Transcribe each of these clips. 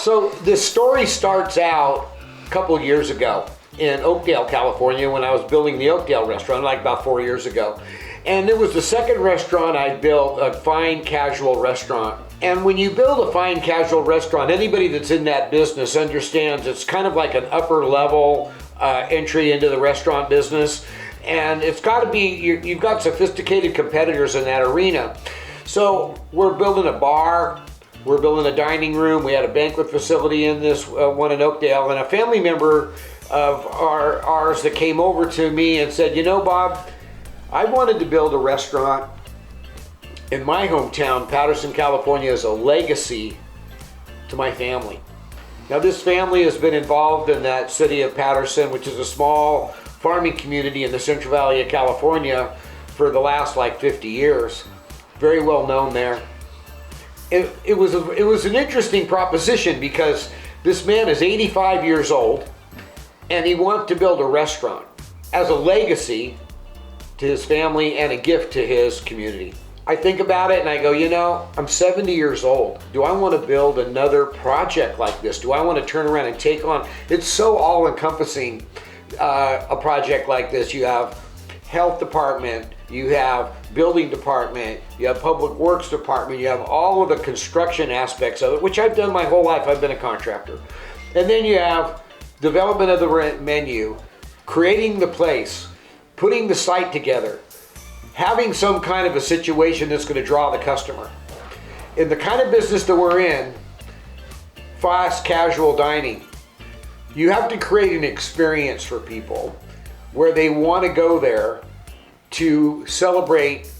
So this story starts out a couple of years ago in Oakdale, California, when I was building the Oakdale restaurant, like about 4 years ago. And it was the second restaurant I built, a fine casual restaurant. And when you build a fine casual restaurant, anybody that's in that business understands it's kind of like an upper level entry into the restaurant business. And it's got to be, you've got sophisticated competitors in that arena. So we're building a bar, we're building a dining room, we had a banquet facility in this one in Oakdale, and a family member of ours that came over to me and said, you know, Bob, I wanted to build a restaurant in my hometown, Patterson, California, as a legacy to my family. Now this family has been involved in that city of Patterson, which is a small farming community in the Central Valley of California, for the last like 50 years. Very well known there. It was an interesting proposition because this man is 85 years old and he wanted to build a restaurant as a legacy to his family and a gift to his community. I think about it and I go, you know, I'm 70 years old. Do I want to build another project like this? Do I want to turn around and take on? It's so all-encompassing, a project like this. You have health department, you have building department, you have public works department, you have all of the construction aspects of it, which I've done my whole life. I've been a contractor. And then you have development of the menu, creating the place, putting the site together, having some kind of a situation that's going to draw the customer. In the kind of business that we're in, fast casual dining, you have to create an experience for people where they want to go there to celebrate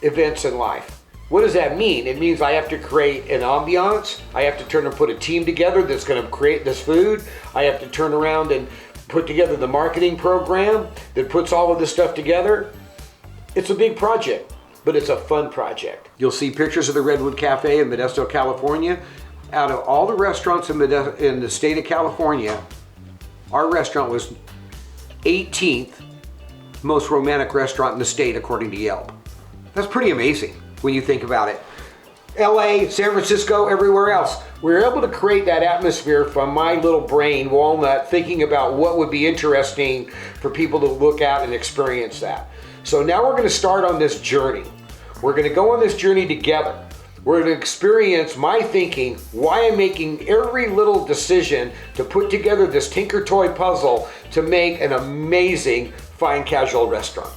events in life. What does that mean? It means I have to create an ambiance. I have to turn and put a team together that's going to create this food. I have to turn around and put together the marketing program that puts all of this stuff together. It's a big project, but it's a fun project. You'll see pictures of the Redwood Cafe in Modesto, California. Out of all the restaurants in the state of California, our restaurant was 18th most romantic restaurant in the state according to Yelp. That's pretty amazing when you think about it. LA, San Francisco, everywhere else. We were able to create that atmosphere from my little brain, walnut, thinking about what would be interesting for people to look at and experience that. So now we're going to start on this journey. We're going to go on this journey together. We're going to experience my thinking, why I'm making every little decision to put together this Tinker Toy puzzle to make an amazing fine casual restaurant.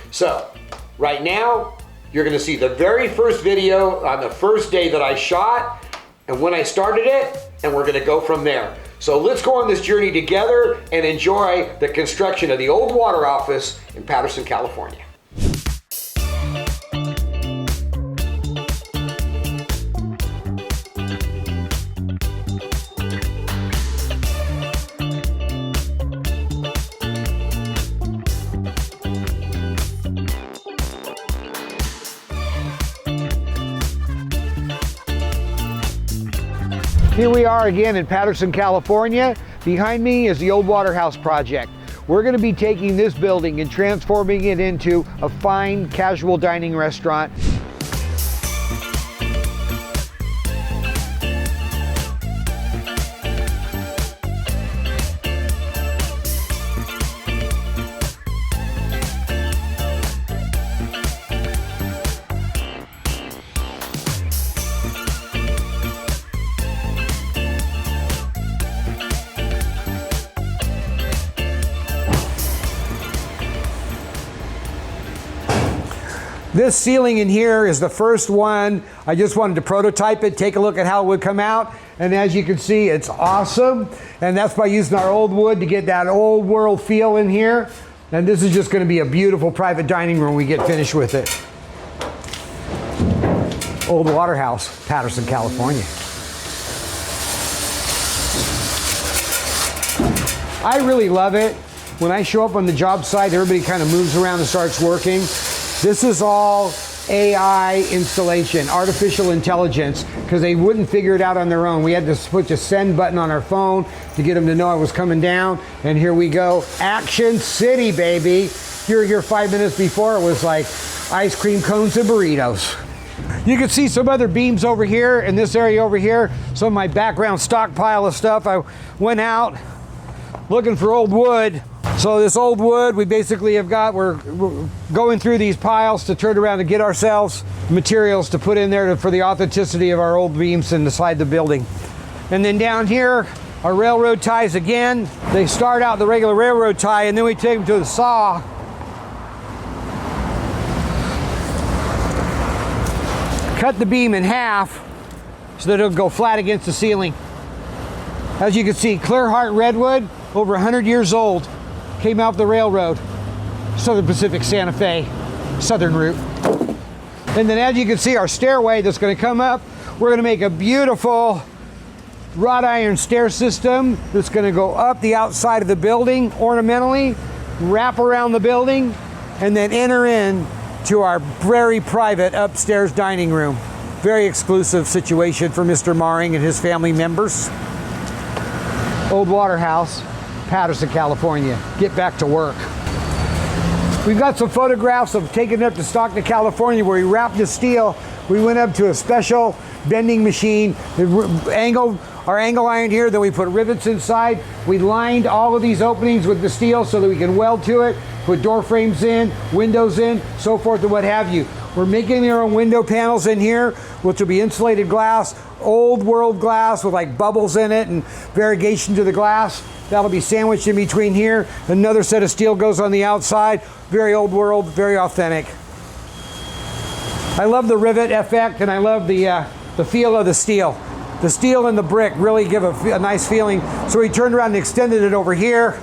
So right now, you're going to see the very first video on the first day that I shot and when I started it, and we're going to go from there. So let's go on this journey together and enjoy the construction of the old water office in Patterson, California. Here we are again in Patterson, California. Behind me is the Old Waterhouse project. We're going to be taking this building and transforming it into a fine casual dining restaurant. This ceiling in here is the first one. I just wanted to prototype it, take a look at how it would come out. And as you can see, it's awesome. And that's by using our old wood to get that old world feel in here. And this is just going to be a beautiful private dining room when we get finished with it. Old Waterhouse, Patterson, California. I really love it. When I show up on the job site, everybody kind of moves around and starts working. This is all AI installation, artificial intelligence, because they wouldn't figure it out on their own. We had to put the send button on our phone to get them to know I was coming down. And here we go. Action City, baby. You were here 5 minutes before. It was like ice cream cones and burritos. You can see some other beams over here in this area over here. Some of my background stockpile of stuff. I went out looking for old wood. So this old wood we basically have got, we're going through these piles to turn around and get ourselves materials to put in there for the authenticity of our old beams inside the building. And then down here, our railroad ties again. They start out the regular railroad tie and then we take them to the saw. Cut the beam in half so that it'll go flat against the ceiling. As you can see, clear heart redwood, over 100 years old, came out the railroad, Southern Pacific Santa Fe, southern route. And then as you can see, our stairway that's going to come up, we're going to make a beautiful wrought iron stair system that's going to go up the outside of the building ornamentally, wrap around the building, and then enter in to our very private upstairs dining room. Very exclusive situation for Mr. Maring and his family members. Old Waterhouse, Patterson, California. Get back to work. We've got some photographs of taking it up to Stockton, California, where we wrapped the steel. We went up to a special bending machine, angled our angle iron here, then we put rivets inside. We lined all of these openings with the steel so that we can weld to it, put door frames in, windows in, so forth and what have you. We're making our own window panels in here, which will be insulated glass, old world glass with like bubbles in it and variegation to the glass. That'll be sandwiched in between here. Another set of steel goes on the outside. Very old world, very authentic. I love the rivet effect and I love the feel of the steel. The steel and the brick really give a nice feeling. So we turned around and extended it over here,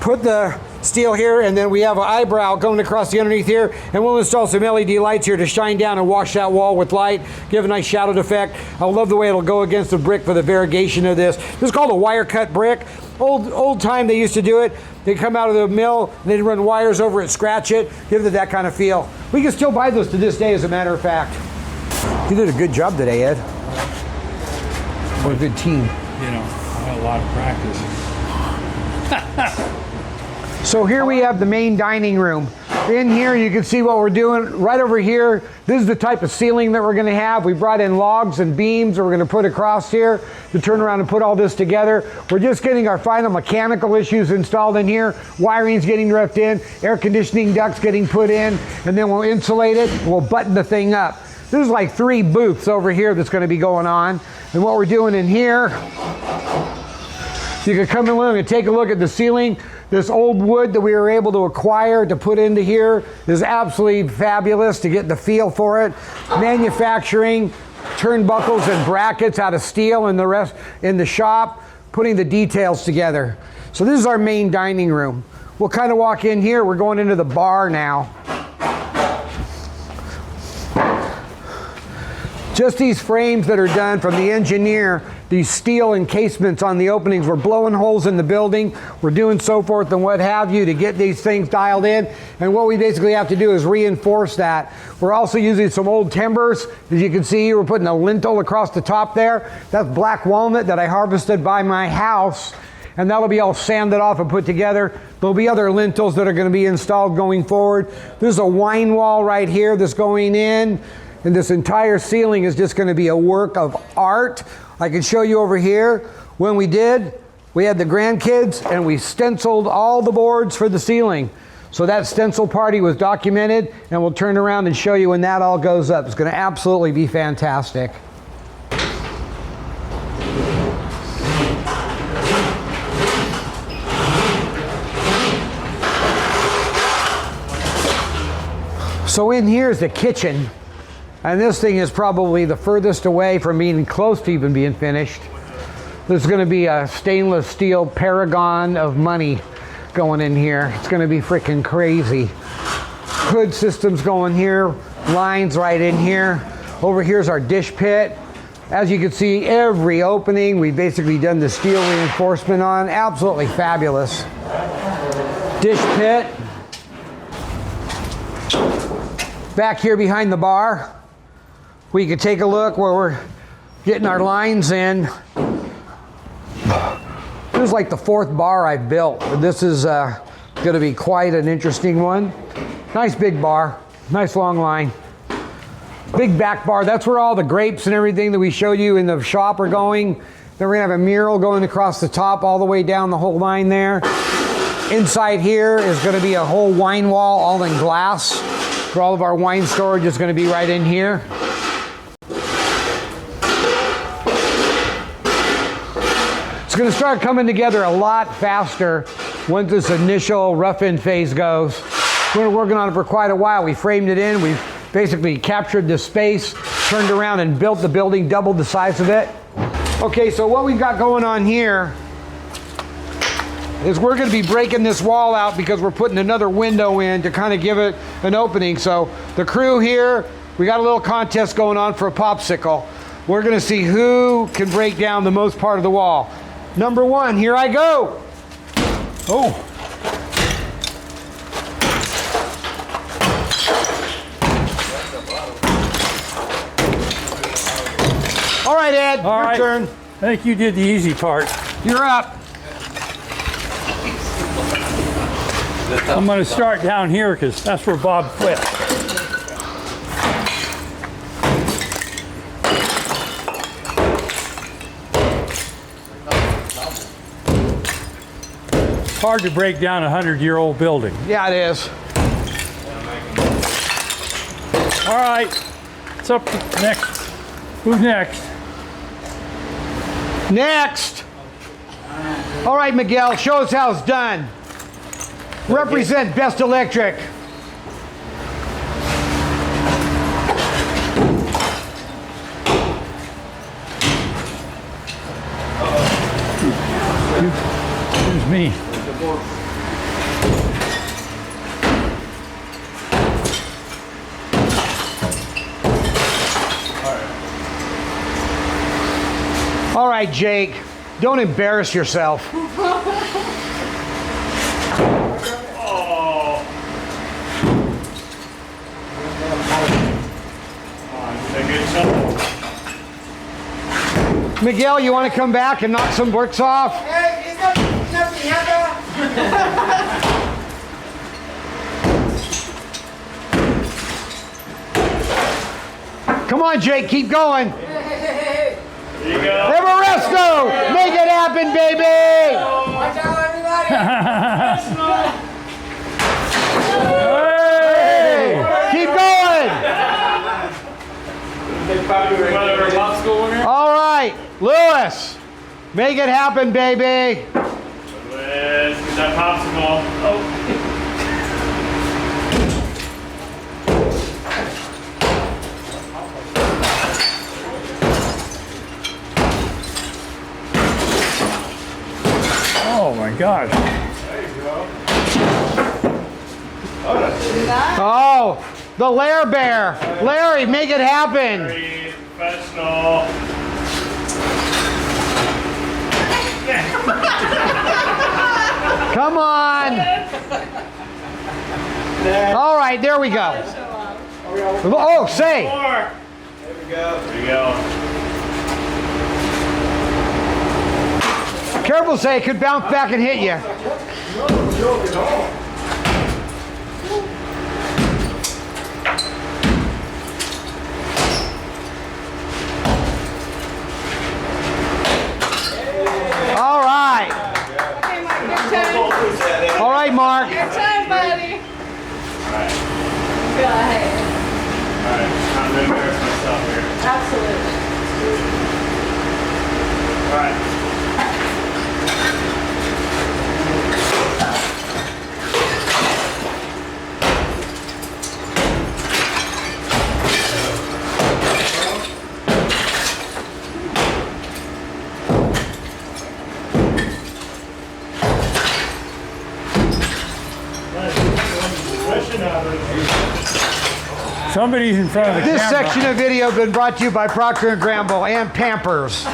put the steel here, and then we have an eyebrow going across the underneath here, and we'll install some LED lights here to shine down and wash that wall with light, give a nice shadowed effect. I love the way it'll go against the brick for the variegation of this. This is called a wire cut brick. Old time they used to do it. They'd come out of the mill, and they'd run wires over it, scratch it, give it that kind of feel. We can still buy those to this day, as a matter of fact. You did a good job today, Ed. What a good team. You know, I had a lot of practice. So here we have the main dining room. In here you can see what we're doing. Right over here, this is the type of ceiling that we're going to have. We brought in logs and beams that we're going to put across here to turn around and put all this together. We're just getting our final mechanical issues installed in here. Wiring's getting roughed in, air conditioning ducts getting put in, and then we'll insulate it and we'll button the thing up. There's like 3 booths over here that's going to be going on. And what we're doing in here, you can come in and take a look at the ceiling. This old wood that we were able to acquire to put into here is absolutely fabulous to get the feel for it. Manufacturing turnbuckles and brackets out of steel and the rest in the shop, putting the details together. So this is our main dining room. We'll kind of walk in here. We're going into the bar now. Just these frames that are done from the engineer, these steel encasements on the openings. We're blowing holes in the building. We're doing so forth and what have you to get these things dialed in. And what we basically have to do is reinforce that. We're also using some old timbers. As you can see, we're putting a lintel across the top there. That's black walnut that I harvested by my house. And that'll be all sanded off and put together. There'll be other lintels that are going to be installed going forward. There's a wine wall right here that's going in. And this entire ceiling is just going to be a work of art. I can show you over here. When we had the grandkids and we stenciled all the boards for the ceiling. So that stencil party was documented, and we'll turn around and show you when that all goes up. It's going to absolutely be fantastic. So in here is the kitchen. And this thing is probably the furthest away from being close to even being finished. There's going to be a stainless steel paragon of money going in here. It's going to be freaking crazy. Hood systems going here, lines right in here. Over here's our dish pit. As you can see, every opening we've basically done the steel reinforcement on. Absolutely fabulous. Dish pit. Back here behind the bar, we can take a look where we're getting our lines in. This is like the 4th bar I've built. This is going to be quite an interesting one. Nice big bar, nice long line. Big back bar. That's where all the grapes and everything that we showed you in the shop are going. Then we're gonna have a mural going across the top all the way down the whole line there. Inside here is gonna be a whole wine wall all in glass. For all of our wine storage is gonna be right in here. It's gonna start coming together a lot faster once this initial rough-in phase goes. We've been working on it for quite a while. We framed it in, we've basically captured the space, turned around and built the building, doubled the size of it. Okay, so what we've got going on here is we're gonna be breaking this wall out because we're putting another window in to kind of give it an opening. So the crew here, we got a little contest going on for a popsicle. We're gonna see who can break down the most part of the wall. Number one, here I go. Oh. All right, Ed, your turn. I think you did the easy part. You're up. I'm going to start down here because that's where Bob quit. Hard to break down a 100-year-old building. Yeah, it is. All right, it's up to next. Who's next? Next. All right, Miguel, show us how it's done. Represent Best Electric. Here's me. All right, Jake, don't embarrass yourself. Miguel, you want to come back and knock some bricks off? Hey, is nothing happening? Come on, Jake, keep going. There you go. Everesto! Make it happen, baby! Watch out, everybody! Hey! Keep going! All right, Lewis, make it happen, baby. Lewis, get that popsicle. Oh. Oh my gosh. There you go. Oh, the Lair Bear. Larry, make it happen. Very professional. Come on. All right, there we go. Oh, say. There we go. There we go. Careful, say, it could bounce back and hit you. All right. Okay, Mark, your turn. All right, Mark. Your turn, buddy. Alright. Go ahead. Alright. I'm gonna embarrass myself here. Absolutely. Alright. Somebody's in front of the This camera. section of video has been brought to you by Procter & Gamble and Pampers.